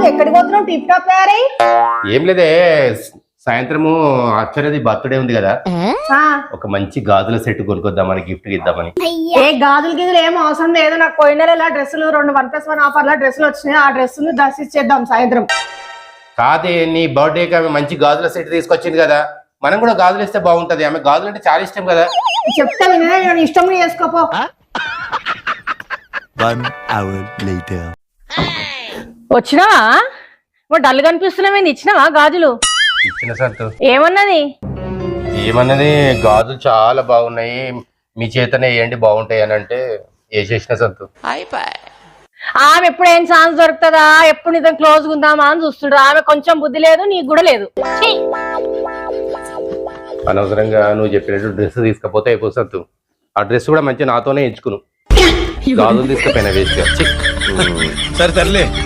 ఎక్కడికి పోతున్నావు? Tip top తయారై. ఏం లేదే, సాయంత్రము అక్షరది బర్త్డే ఉంది కదా, ఒక మంచి గాజుల సెట్ కొనుక్కొద్దామని, గిఫ్ట్ ఇద్దామని. ఏ గాజులు గిజులు ఏం అవసరం లేదు. నాకు పోయిన నెల డ్రెస్సులు 2 1+1 ఆఫర్ల డ్రెస్సులు వచ్చినాయి. ఆ డ్రెస్సులు డ్రెస్ ఇచ్చేద్దాం సాయంత్రం. కాదే, నీ బర్త్డేకి ఆమె మంచి గాజుల సెట్ తీసుకొచ్చింది కదా, మనం కూడా గాజులు ఇస్తే బాగుంటది. ఆమె గాజులు అంటే చాలా ఇష్టం కదా. చెప్తా వినే, నేను ఇష్టం చేసుకోపో. 1 hour later. వచ్చినావా? డల్ కనిపిస్తున్నావేంది? ఇచ్చినావా గాజులు? ఇచ్చిన సంతు. ఏమన్నది? ఏమన్నది, గాజులు చాలా బాగున్నాయి, మీ చేతనే వేయండి బాగుంటాయి అని అంటే వేసేసిన సంతు. ఆమె ఎప్పుడు ఏం ఛాన్స్ దొరుకుతుందా, ఎప్పుడు నిజం క్లోజ్ ఉందామా అని చూస్తుండ్రు. ఆమె కొంచెం బుద్ధి లేదు, నీకు కూడా లేదు. అనవసరంగా నువ్వు చెప్పినట్టు డ్రెస్ తీసుకపోతే అయిపో సంతు. ఆ డ్రెస్ కూడా మంచిగా నాతోనే ఎంచుకును, గాజులు తీసుకుపోయినా వేస్ట్. సరే సర్లే.